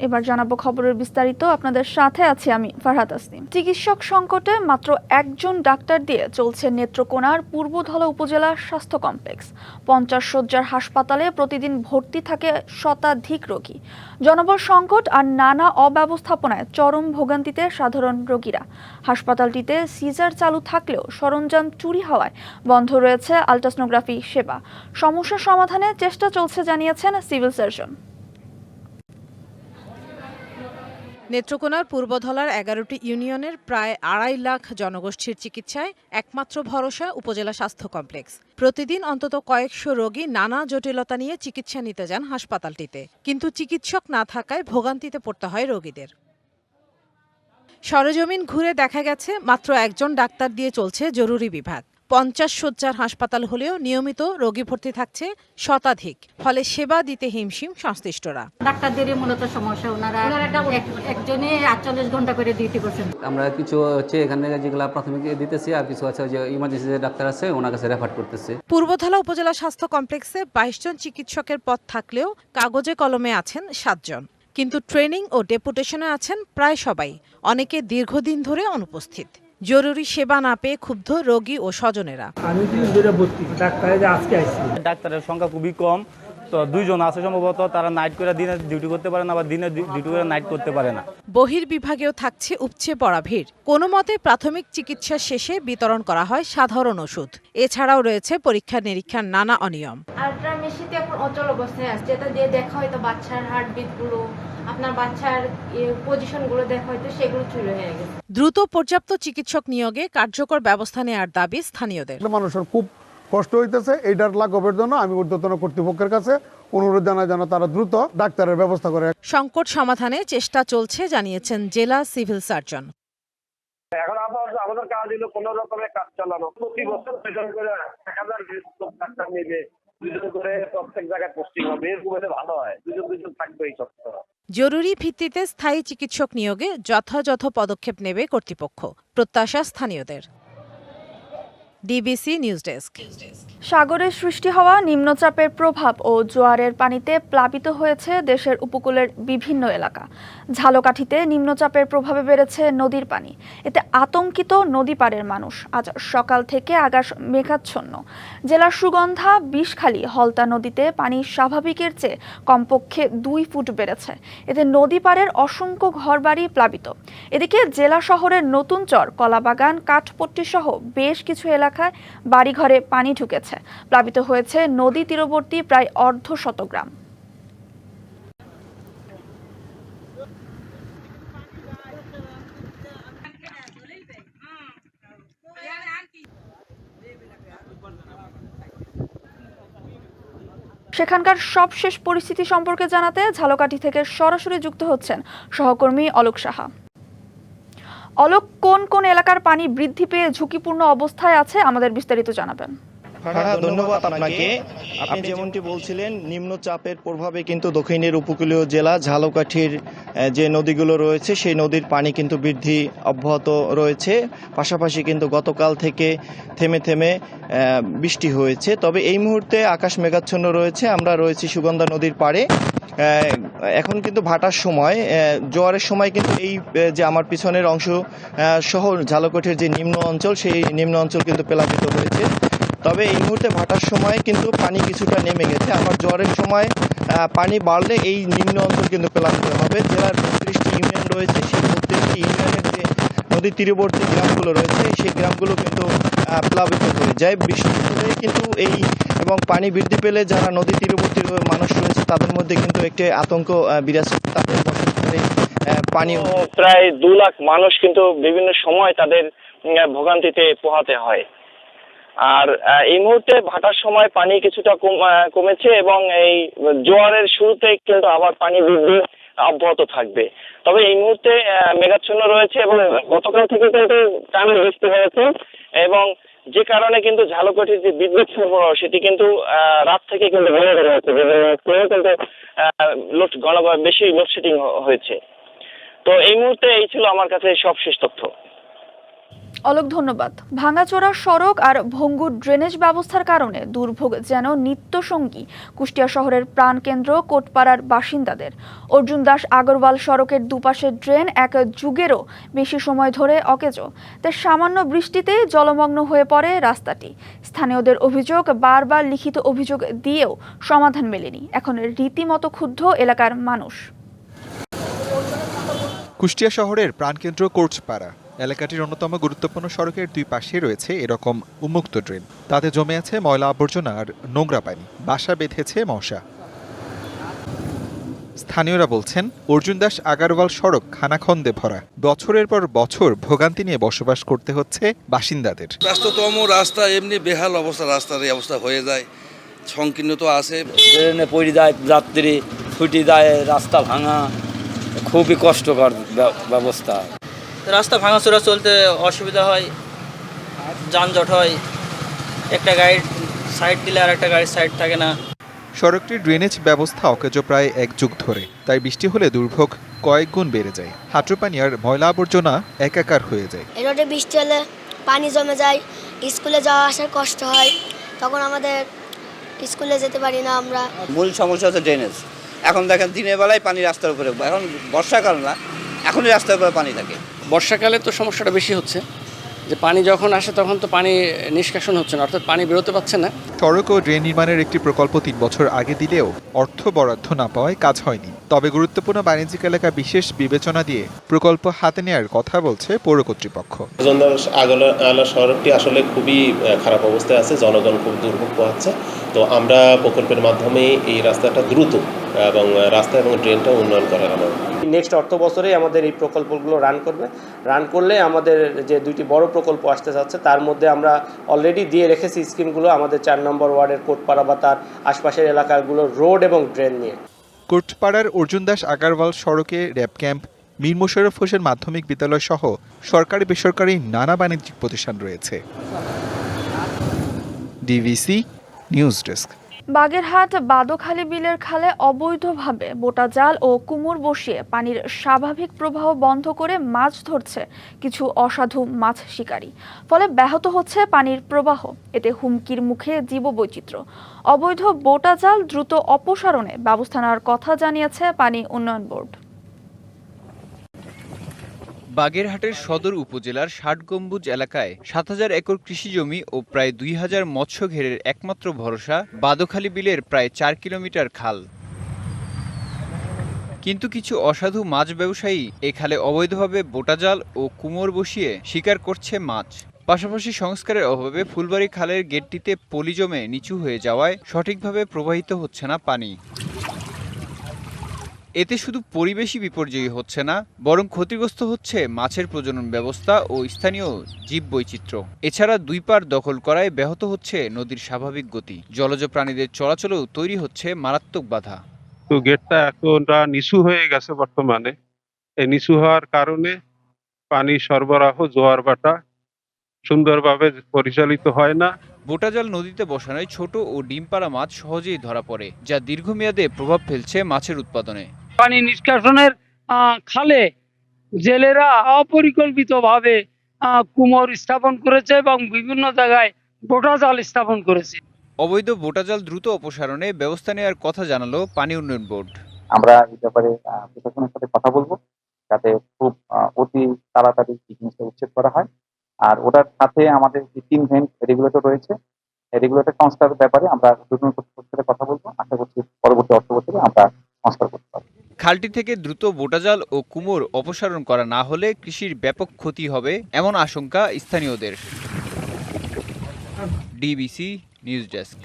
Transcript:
এবার জানাবো খবরের বিস্তারিত। আপনাদের সাথে আছি আমি ফারহাদ আসনিম। চিকিৎসক সংকটে মাত্র একজন ডাক্তার দিয়ে চলছে নেত্রকোনার পূর্বধলা উপজেলা স্বাস্থ্য কমপ্লেক্স। 50 শয্যার হাসপাতালে প্রতিদিন ভর্তি থাকে শতাধিক রোগী। জনবল সংকট আর নানা অব্যবস্থাপনায় চরম ভোগান্তিতে সাধারণ রোগীরা। হাসপাতালটিতে সিজার চালু থাকলেও সরঞ্জাম চুরি হওয়ায় বন্ধ রয়েছে আল্ট্রাসোনোগ্রাফি সেবা। সমস্যা সমাধানে চেষ্টা চলছে জানিয়েছেন সিভিল সার্জন। নেত্রকোনার পূর্বধলার 11টি ইউনিয়নের প্রায় 2.5 লাখ জনগোষ্ঠীর চিকিৎসায় একমাত্র ভরসা উপজেলা স্বাস্থ্য কমপ্লেক্স। প্রতিদিন অন্তত কয়েকশো রোগী নানা জটিলতা নিয়ে চিকিৎসা নিতে যান হাসপাতালটিতে, কিন্তু চিকিৎসক না থাকায় ভোগান্তিতে পড়তে হয় রোগীদের। সরেজমিন ঘুরে দেখা গেছে মাত্র একজন ডাক্তার দিয়ে চলছে জরুরি বিভাগ। 50 শয্যার হাসপাতাল হলেও নিয়মিত রোগী ভর্তি থাকছে শতাধিক, ফলে সেবা দিতে হিমশিম সংশ্লিষ্টরা। ডাক্তারদেরই মূলত সমস্যা, ওনারা একজনে 48 ঘন্টা করে ডিউটি করছেন। আমরা কিছু হচ্ছে এখান থেকে যেগুলো প্রাথমিক দিতেছি, আর কিছু আছে যে ইমার্জেন্সি যে ডাক্তার আছে ওনার কাছে রেফার করতেছি। পূর্বধলা উপজেলা স্বাস্থ্য কমপ্লেক্সে 22 জন চিকিৎসকের পদ থাকলেও কাগজে কলমে আছেন 7 জন, কিন্তু ট্রেনিং ও ডেপুটেশনে আছেন প্রায় সবাই। অনেকে দীর্ঘদিন ধরে অনুপস্থিত। জরুরি সেবা না পেয়ে ক্ষুব্ধ রোগী ও স্বজনেরা। আমি ডাক্তারের সংখ্যা খুবই কম, তো 2 জন আছে সম্ভবত, তারা নাইট করে দিনে ডিউটি করতে পারে না, আবার দিনে ডিউটি করে নাইট করতে পারে না। বহির্বিভাগেও থাকছে উপচে পড়া ভিড়। কোনো মতে প্রাথমিক চিকিৎসা শেষে বিতরণ করা হয় সাধারণ ওষুধ। এছাড়াও রয়েছে পরীক্ষা নিরীক্ষার নানা অনিয়ম। আল্ট্রা মেশিনটি এখন অচল অবস্থায় আছে, যেটা দিয়ে দেখা হয়তো বাচ্চার হার্টবিট গুলো, আপনার বাচ্চার পজিশন গুলো দেখা হয়তো সেগুলো চুরি হয়ে গেছে। দ্রুত পর্যাপ্ত চিকিৎসক নিয়োগে কার্যকর ব্যবস্থা নেওয়ার দাবি স্থানীয়দের। মানুষের খুব কষ্ট হইতেছে, এইটার লাঘবের জন্য আমি ঊর্ধ্বতন কর্তৃপক্ষের কাছে অনুরোধ জানাই যেন তারা দ্রুত ডাক্তারের ব্যবস্থা করে। সংকট সমাধানে চেষ্টা চলছে জানিয়েছেন জেলা সিভিল সার্জন। এখন আমাদের কাজ হলো কোন রকমের কাজ চালানো। প্রতি বছর 2জন করে 1000 ডাক্তার নেবে, 2জন করে প্রত্যেক জায়গায় পোস্টিং হবে, এরকম হলে ভালো হয়। 2জন থাকবে এই সপ্তাহ। জরুরি ভিত্তিতে স্থায়ী চিকিৎসক নিয়োগে যথাযথ পদক্ষেপ নেবে কর্তৃপক্ষ, প্রত্যাশা স্থানীয়দের। DBC news desk. সাগরে সৃষ্টি হওয়া নিম্নচাপের প্রভাব ও জোয়ারের পানিতে প্লাবিত হয়েছে দেশের উপকূলের বিভিন্ন এলাকা। ঝালকাঠিতে নিম্নচাপের প্রভাবে বেড়েছে নদীর পানি। এতে আতঙ্কিত নদী পাড়ের মানুষ। আজ সকাল থেকে আকাশ মেঘাচ্ছন্ন। জেলার সুগন্ধা, বিষখালী, হলতা নদীতে পানি স্বাভাবিকের চেয়ে কমপক্ষে 2 ফুট বেড়েছে। এতে নদী পাড়ের অসংখ্য ঘরবাড়ি প্লাবিত। এদিকে জেলা শহরের নতুন চর, কলাবাগান, কাঠপট্টি সহ বেশ কিছু এলাকায় বাড়িঘরে পানি ঢুকেছে। প্লাবিত হয়েছে নদী তীরবর্তী প্রায় অর্ধশত গ্রাম। সেখানকার সবশেষ পরিস্থিতি সম্পর্কে জানাতে ঝালকাঠি থেকে সরাসরি যুক্ত হচ্ছেন সহকর্মী অলোক সাহা। অলোক, কোন কোন এলাকার পানি বৃদ্ধি পেয়ে ঝুঁকিপূর্ণ অবস্থায় আছে আমাদের বিস্তারিত জানাবেন। ধন্যবাদ আপনাকে। আপনি যেমনটি বলছিলেন, নিম্নচাপের প্রভাবে কিন্তু দক্ষিণের উপকূলীয় জেলা ঝালকাঠির যে নদীগুলো রয়েছে সেই নদীর পানি কিন্তু বৃদ্ধি অব্যাহত রয়েছে। পাশাপাশি কিন্তু গতকাল থেকে থেমে থেমে বৃষ্টি হয়েছে। তবে এই মুহূর্তে আকাশ মেঘাচ্ছন্ন রয়েছে। আমরা রয়েছি সুগন্ধা নদীর পাড়ে। এখন কিন্তু ভাটার সময়, জোয়ারের সময় কিন্তু এই যে আমার পিছনের অংশ সহ ঝালকাঠির যে নিম্ন অঞ্চল, সেই নিম্ন অঞ্চল কিন্তু প্লাবিত হয়েছে। তবে এই মুহূর্তে ভাটার সময় কিন্তু পানি কিছুটা নেমে গেছে। আবার জোয়ারের সময় পানি বাড়লে এই নিম্ন অঞ্চল কিন্তু প্লাবিত হবে। জেলার 32টি ইউনিয়ন রয়েছে, সেই 32টি ইউনিয়নের যে নদী তীরবর্তী গ্রামগুলো রয়েছে সেই গ্রামগুলো কিন্তু প্লাবিত হয়ে যায়। বৃষ্টি হলে কিন্তু এবং পানি বৃদ্ধি পেলে যারা নদী তীরবর্তী মানুষ রয়েছে তাদের মধ্যে কিন্তু একটি আতঙ্ক বিরাজ করছে। তাদের পানি প্রায় 2 লাখ মানুষ কিন্তু বিভিন্ন সময় তাদের ভোগান্তিতে পোহাতে হয়। আর এই মুহূর্তে ভাটার সময় পানি কিছুটা কমেছে এবং এই জোয়ারের শুরুতে কিন্তু আবার পানি বৃদ্ধি অব্যাহত থাকবে। তবে এই মুহূর্তে মেঘাচ্ছন্ন রয়েছে এবং গতকাল থেকে কিন্তু টানা বৃষ্টি হয়েছে, এবং যে কারণে কিন্তু ঝালকাঠির যে বিদ্যুৎ সরবরাহ সেটি কিন্তু রাত থেকে কিন্তু বন্ধ করা হয়েছে। কিন্তু বেশি লোডশেডিং হয়েছে। তো এই মুহূর্তে এই ছিল আমার কাছে সবশেষ তথ্য। অলোক, ধন্যবাদ। ভাঙাচোরা সড়ক আর ভঙ্গুর ড্রেনেজ ব্যবস্থার কারণে দুর্ভোগ যেন নিত্যসঙ্গী কুষ্টিয়া শহরের প্রাণকেন্দ্র কোটপাড়ার বাসিন্দাদের। অর্জুন দাস আগরওয়াল সড়কের দুপাশের ড্রেন এক যুগেরও বেশি সময় ধরে অকেজো। তাই সামান্য বৃষ্টিতে জলমগ্ন হয়ে পড়ে রাস্তাটি। স্থানীয়দের অভিযোগ, বারবার লিখিত অভিযোগ দিয়েও সমাধান মেলেনি। এখন রীতিমতো ক্ষুব্ধ এলাকার মানুষ। কুষ্টিয়া শহরের প্রাণকেন্দ্র কোটপাড়া এলাকাটির অন্যতম গুরুত্বপূর্ণ সড়কের দুই পাশে রয়েছে এরকম উন্মুক্ত ড্রেন। তাতে জমে আছে ময়লা আবর্জনা আর নোংরা পানি, বাসা বেঁধেছে মশা। স্থানীয়রা বলছেন, অর্জুন দাস আগারওয়াল সড়ক খানাখন্দে ভরা। বছরের পর বছর ভোগান্তি নিয়ে বসবাস করতে হচ্ছে বাসিন্দাদের। ব্যস্ততম রাস্তা, এমনি বেহাল অবস্থা, রাস্তার এই অবস্থা হয়ে যায়। সংকীর্ণ তো আছে, ড্রেনে পড়ে যায়, যাত্রী ছুটি যায়, রাস্তা ভাঙা, খুবই কষ্টকর ব্যবস্থা। রাস্তা ভাঙাচোরা চলতে অসুবিধা হয়, যানজট হয়, একটা গাড়ির সাইড দিলে আর একটা গাড়ির সাইড থাকে না। সড়কটির ড্রেনেজ ব্যবস্থা অকেজো প্রায় এক যুগ ধরে, তাই বৃষ্টি হলে দুর্ভোগ কয়েক গুণ বেড়ে যায়। হাঁটুপানি আর ময়লা আবর্জনা একাকার হয়ে যায়। রোডে বৃষ্টি হলে পানি জমে যায়, স্কুলে যাওয়া আসার কষ্ট হয়, তখন আমাদের স্কুলে যেতে পারি না আমরা। মূল সমস্যা হচ্ছে ড্রেনেজ। এখন দেখেন দিনের বেলায় পানি রাস্তার উপরে, এখন বর্ষাকাল না, এখনই রাস্তার উপরে পানি থাকে। বর্ষাকালে তো সমস্যাটা বেশি হচ্ছে, যে পানি যখন আসে তখন তো পানি নিষ্কাশন হচ্ছে না, অর্থাৎ পানি বেরোতে পারছে না। সড়ক ও ড্রেন নির্মাণের একটি প্রকল্প 3 বছর আগে দিলেও অর্থ বরাদ্দ না পাওয়ায় কাজ হয়নি। তবে গুরুত্বপূর্ণ বাণিজ্যিক এলাকা বিশেষ বিবেচনা দিয়ে প্রকল্প হাতে নেওয়ার কথা বলছে পৌর কর্তৃপক্ষ। আগরওয়াল সড়কটি আসলে খুবই খারাপ অবস্থায় আছে, জনগণ খুব দুর্ভোগ পোহাচ্ছে। তো আমরা প্রকল্পের মাধ্যমে এই রাস্তাটা দ্রুত এবং রাস্তা এবং ড্রেনটা উন্নয়ন করার আমার নেক্সট অর্থ বছরে আমাদের এই প্রকল্পগুলো রান করলে আমাদের যে দুইটি বড় প্রকল্প আসতে যাচ্ছে তার মধ্যে আমরা অলরেডি দিয়ে রেখেছি স্কিমগুলো আমাদের 4 নম্বর ওয়ার্ডের কোটপাড়া বা তার আশপাশের এলাকাগুলো রোড এবং ড্রেন নিয়ে। কোটপাড়ার অর্জুন দাস আগারওয়াল সড়কে র্যাব ক্যাম্প, মীর মোশাররফ হোসেন মাধ্যমিক বিদ্যালয় সহ সরকারি বেসরকারি নানা বাণিজ্যিক প্রতিষ্ঠান রয়েছে। DVC news desk. Bagerhat Badokhali বিলের খালে অবৈধভাবে বোটা জাল ও কুমুর বসিয়ে পানির স্বাভাবিক প্রবাহ বন্ধ করে মাছ ধরছে কিছু অসাধু মাছ শিকারী। ফলে ব্যাহত হচ্ছে পানির প্রবাহ, এতে হুমকির মুখে জীববৈচিত্র্য। অবৈধ বোটা জাল দ্রুত অপসারণে ব্যবস্থা নেওয়ার কথা জানিয়েছে পানি উন্নয়ন বোর্ড। বাগেরহাটের সদর উপজেলার ৬০ গম্বুজ এলাকায় ৭,০০০ একর কৃষিজমি ও প্রায় ২,০০০ মৎস্য ঘেরের একমাত্র ভরসা বাদোখালী বিলের প্রায় ৪ কিলোমিটার খাল। কিন্তু কিছু অসাধু মাছ ব্যবসায়ী এ খালে অবৈধভাবে বোটাজাল ও কুমোর বসিয়ে শিকার করছে মাছ। পাশাপাশি সংস্কারের অভাবে ফুলবাড়ি খালের গেটটিতে পলি জমে নিচু হয়ে যাওয়ায় সঠিকভাবে প্রবাহিত হচ্ছে না পানি। এতে শুধু পরিবেশই বিপর্যয়ী হচ্ছে না, বরং ক্ষতিগ্রস্ত হচ্ছে মাছের প্রজনন ব্যবস্থা ও স্থানীয় জীববৈচিত্র্য। এছাড়া দুই পার দখল করায় ব্যাহত হচ্ছে নদীর স্বাভাবিক গতি। জলজ প্রাণীদের চলাচলেও তৈরি হচ্ছে মারাত্মক বাধা। তো গেটটা এতটা নিচু হয়ে গেছে বর্তমানে, এই নিচু হওয়ার কারণে পানি সরবরাহ, জোয়ার ভাটা সুন্দরভাবে পরিচালিত হয় না। বোটাজাল নদীতে বসানোয় ছোট ও ডিম পাড়া মাছ সহজেই ধরা পড়ে, যা দীর্ঘমেয়াদে প্রভাব ফেলছে মাছের উৎপাদনে। পানি নিষ্কাশনের খালে জেলেরা অপরিকল্পিতভাবে কুমোর স্থাপন করেছে এবং বিভিন্ন জায়গায় বোটাজাল স্থাপন করেছে। অবৈধ বোটাজাল দ্রুত অপসারণে ব্যবস্থা নেওয়ার কথা জানালো পানি উন্নয়ন বোর্ড। আমরা এই ব্যাপারে প্রশাসনের সাথে কথা বলবো, যাতে খুব অতি তাড়াতাড়ি এই জিনিসটা উচ্ছেদ করা হয়। আর ওটার সাথে আমাদের যে 3 ভেন্ট রেগুলেটর রয়েছে, রেগুলেটর সংস্কারের ব্যাপারে আমরা দুজন কর্তৃপক্ষের সাথে কথা বলবো। আশা করছি পরবর্তী অর্থ বছরে আমরা সংস্কার করতে পারবো। খালটি থেকে দ্রুত বোটাজাল ও কুমোর অপসারণ করা না হলে কৃষির ব্যাপক ক্ষতি হবে এমন আশঙ্কা স্থানীয়দের। DBC news desk.